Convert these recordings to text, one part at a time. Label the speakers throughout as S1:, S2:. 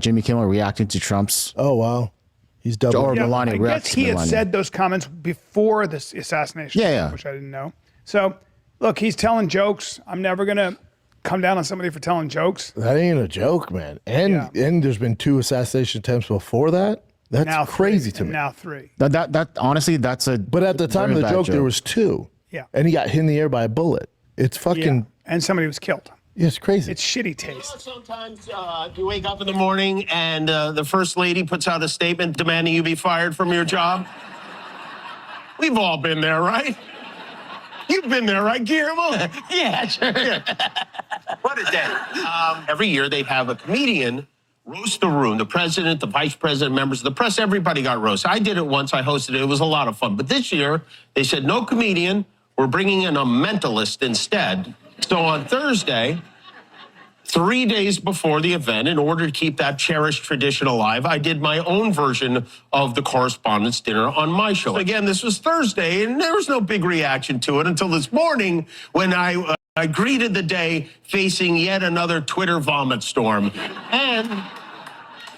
S1: Jimmy Kimmel reacting to Trump's.
S2: Oh, wow. He's double.
S1: Or Melania
S3: I
S1: reacting
S3: guess
S1: to
S3: he had
S1: Melania.
S3: said those comments before this assassination, which I didn't know. So, look, he's telling jokes. I'm never going to come down on somebody for telling jokes.
S2: That ain't a joke, man. And there's been 2 assassination attempts before that. That's
S3: now
S2: crazy
S3: 3,
S2: to me.
S3: Now 3.
S1: That honestly, that's a.
S2: But at the time of the joke, there was 2.
S3: Yeah.
S2: And he got hit in the air by a bullet. It's fucking.
S3: Yeah. And somebody was killed.
S2: Yeah, it's crazy.
S3: It's shitty taste.
S4: Sometimes you wake up in the morning and the first lady puts out a statement demanding you be fired from your job. We've all been there, right? You've been there, right, Guillermo? Yeah, sure. What a day. Every year they'd have a comedian roast the room. The president, the vice president, members of the press, everybody got roasted. I did it once. I hosted it. It was a lot of fun. But this year, they said, no comedian. We're bringing in a mentalist instead. So on Thursday, 3 days before the event, in order to keep that cherished tradition alive, I did my own version of the Correspondents' Dinner on my show. Again, this was Thursday, and there was no big reaction to it until this morning when I greeted the day facing yet another Twitter vomit storm. And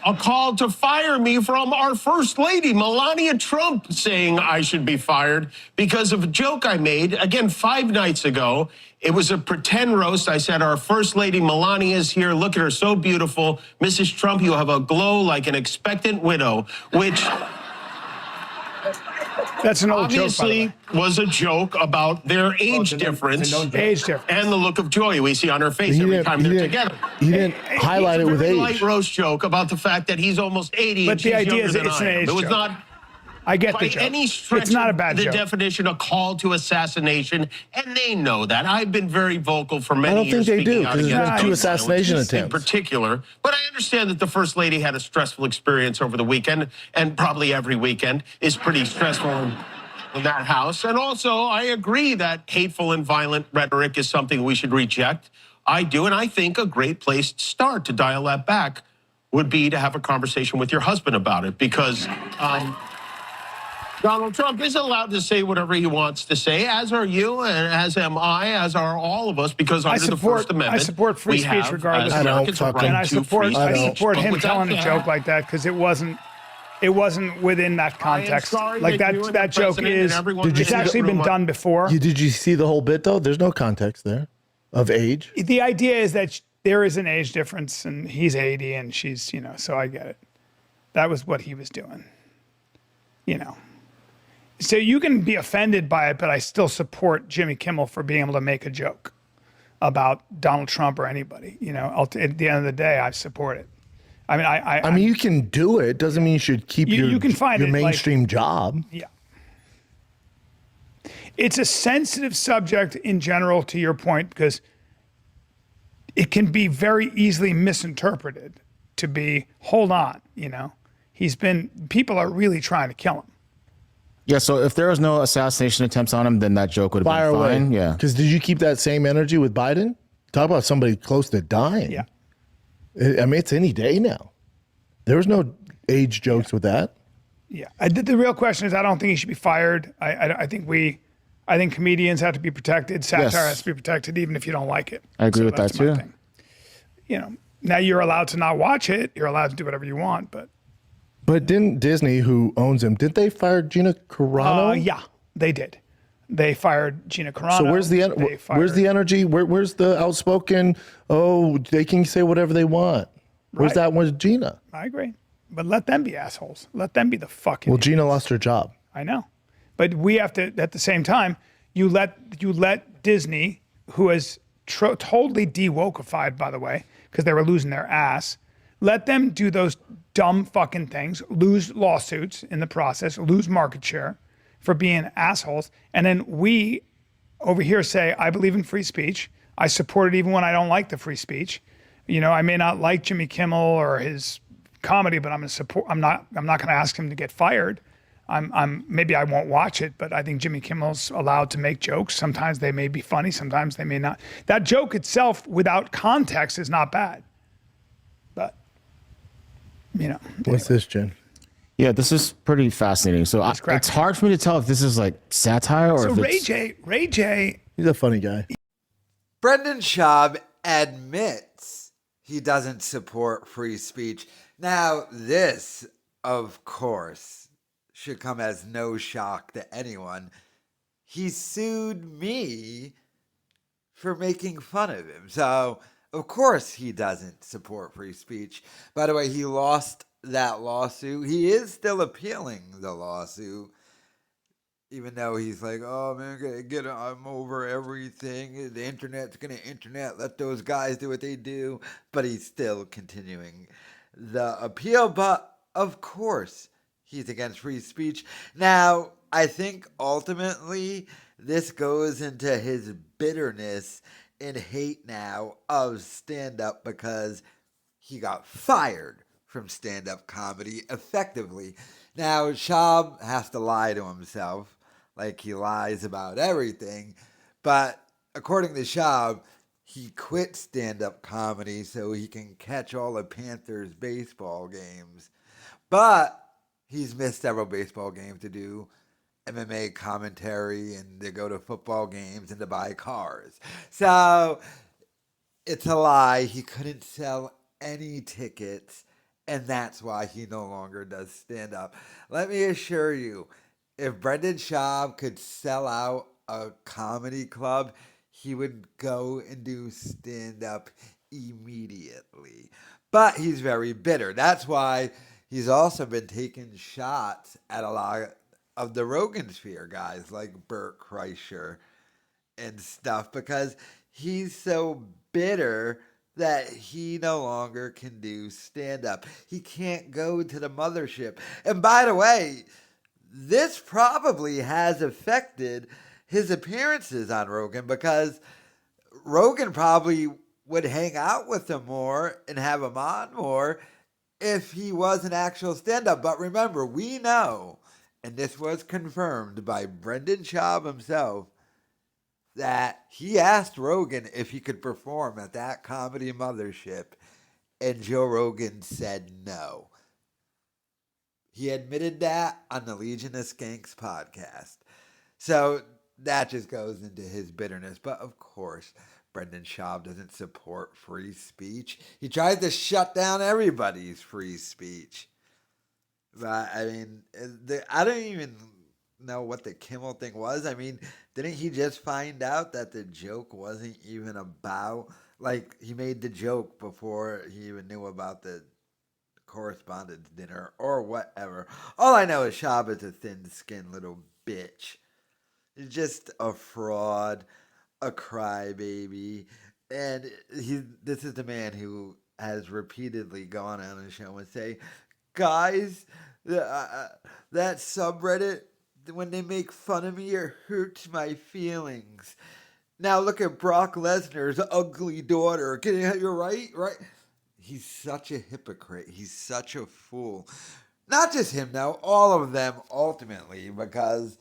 S4: a call to fire me from our First Lady, Melania Trump, saying I should be fired because of a joke I made, again, 5 nights ago. It was a pretend roast. I said, our First Lady Melania is here. Look at her, so beautiful. Mrs. Trump, you have a glow like an expectant widow, which...
S3: That's an old
S4: obviously
S3: joke, by the way.
S4: Was a joke about their age difference.
S3: Age difference.
S4: And the look of joy we see on her face every time they're together.
S2: He didn't highlight it with age.
S4: Light roast joke about the fact that he's almost 80
S3: But
S4: and
S3: the
S4: she's
S3: idea
S4: younger
S3: is
S4: than
S3: it's
S4: I
S3: an
S4: am.
S3: age
S4: It was
S3: joke.
S4: not
S3: I get
S4: by
S3: the joke.
S4: any stretch
S3: It's not a
S4: of
S3: bad
S4: the
S3: joke.
S4: definition a call to assassination, and they know that. I've been very vocal for many years.
S2: I don't think they do,
S4: speaking out
S2: because there's
S4: against
S2: been 2
S4: gun
S2: assassination
S4: violence in
S2: attempts.
S4: particular. But I understand that the First Lady had a stressful experience over the weekend, and probably every weekend is pretty stressful in that house. And also, I agree that hateful and violent rhetoric is something we should reject. I do, and I think a great place to start to dial that back would be to have a conversation with your husband about it, because Donald Trump is allowed to say whatever he wants to say, as are you, and as am I, as are all of us, because under the First Amendment,
S3: I support free speech regardless.
S2: I don't fucking-
S3: And I support
S4: But
S3: him
S4: with
S3: telling
S4: that,
S3: a joke like that because it wasn't within that context.
S4: sorry
S3: Like
S4: that you and the
S3: that joke
S4: president and
S3: is.
S4: everyone
S3: It's
S4: in the
S3: actually been
S4: room
S3: done before.
S2: Did you see the whole bit, though? There's no context there of age.
S3: The idea is that there is an age difference, and he's 80 and she's, so I get it. That was what he was doing. So you can be offended by it, but I still support Jimmy Kimmel for being able to make a joke about Donald Trump or anybody. At the end of the day, I support it. I mean,
S2: you can do it. Doesn't mean you should keep
S3: you can find
S2: your
S3: it,
S2: mainstream job.
S3: Yeah. It's a sensitive subject in general, to your point, because it can be very easily misinterpreted to be, hold on, people are really trying to kill him.
S1: Yeah, so if there was no assassination attempts on him, then that joke would have
S2: Fire
S1: been fine.
S2: away.
S1: Yeah.
S2: Because did you keep that same energy with Biden? Talk about somebody close to dying.
S3: Yeah.
S2: I mean, it's any day now. There was no age jokes with that.
S3: Yeah. The real question is, I don't think he should be fired. I think comedians have to be protected. Satire has to be protected, even if you don't like it.
S1: I agree with that
S3: that's my
S1: too.
S3: thing. Now you're allowed to not watch it. You're allowed to do whatever you want, but.
S2: But didn't Disney, who owns him, did they fire Gina Carano?
S3: Yeah, they did. They fired Gina Carano.
S2: So where's the energy? Where's the outspoken? Oh, they can say whatever they want. Where's that with Gina?
S3: I agree, but let them be assholes. Let them be the fucking.
S2: Well, Gina lost her job.
S3: I know, but we have to. At the same time, you let Disney, who is totally de-wokeified, by the way, because they were losing their ass. Let them do those dumb fucking things, lose lawsuits in the process, lose market share for being assholes. And then we over here say, I believe in free speech. I support it even when I don't like the free speech. I may not like Jimmy Kimmel or his comedy, but I'm not going to ask him to get fired. Maybe I won't watch it, but I think Jimmy Kimmel's allowed to make jokes. Sometimes they may be funny, sometimes they may not. That joke itself without context is not bad.
S2: What's this, Jen?
S1: Yeah, this is pretty fascinating. So it's hard for me to tell if this is like satire or if it's...
S3: Ray J.
S2: He's a funny guy.
S5: Brendan Schaub admits he doesn't support free speech. Now, this, of course, should come as no shock to anyone. He sued me for making fun of him. So, of course, he doesn't support free speech. By the way, he lost that lawsuit. He is still appealing the lawsuit, even though he's like, oh man, I'm over everything. The internet's gonna internet. Let those guys do what they do. But he's still continuing the appeal. But of course, he's against free speech. Now, I think ultimately this goes into his bitterness and hate now of stand-up because he got fired from stand-up comedy effectively. Now, Schaub has to lie to himself, like he lies about everything. But according to Schaub, he quit stand-up comedy so he can catch all the Panthers baseball games. But he's missed several baseball games to do MMA commentary and to go to football games and to buy cars. So it's a lie. He couldn't sell any tickets, and that's why he no longer does stand-up. Let me assure you, if Brendan Schaub could sell out a comedy club, he would go and do stand-up immediately. But he's very bitter. That's why he's also been taking shots at a lot of the Rogan Sphere guys like Bert Kreischer and stuff because he's so bitter that he no longer can do stand-up. He can't go to the mothership. And by the way, this probably has affected his appearances on Rogan because Rogan probably would hang out with him more and have him on more if he was an actual stand-up. But remember, we know, and this was confirmed by Brendan Schaub himself, that he asked Rogan if he could perform at that comedy mothership, and Joe Rogan said no. He admitted that on the Legion of Skanks podcast. So that just goes into his bitterness. But of course, Brendan Schaub doesn't support free speech. He tries to shut down everybody's free speech. But I mean, I don't even know what the Kimmel thing was. I mean, didn't he just find out that the joke wasn't even about, like, he made the joke before he even knew about the correspondence dinner or whatever. All I know is Schaub is a thin-skinned little bitch. He's just a fraud, a crybaby, and this is the man who has repeatedly gone on a show and say, guys, that subreddit, when they make fun of me, it hurts my feelings. Now look at Brock Lesnar's ugly daughter. You're right? He's such a hypocrite. He's such a fool. Not just him now, all of them ultimately, because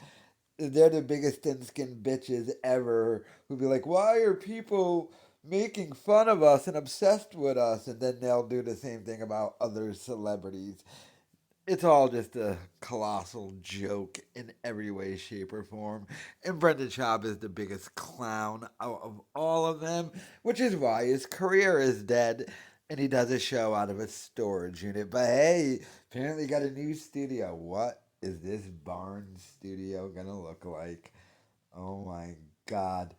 S5: they're the biggest thin-skinned bitches ever who'd be like, why are people making fun of us and obsessed with us? And then they'll do the same thing about other celebrities. It's all just a colossal joke in every way, shape, or form. And Brendan Schaub is the biggest clown out of all of them, which is why his career is dead. And he does a show out of a storage unit. But hey, apparently he got a new studio. What is this barn studio going to look like? Oh my God.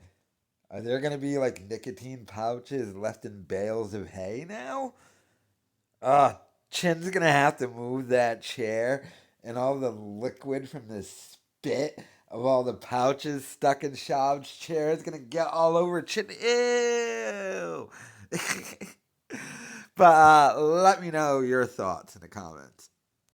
S5: Are there going to be like nicotine pouches left in bales of hay now? Chin's going to have to move that chair, and all the liquid from the spit of all the pouches stuck in Schaub's chair is going to get all over Chin. Ew! But let me know your thoughts in the comments.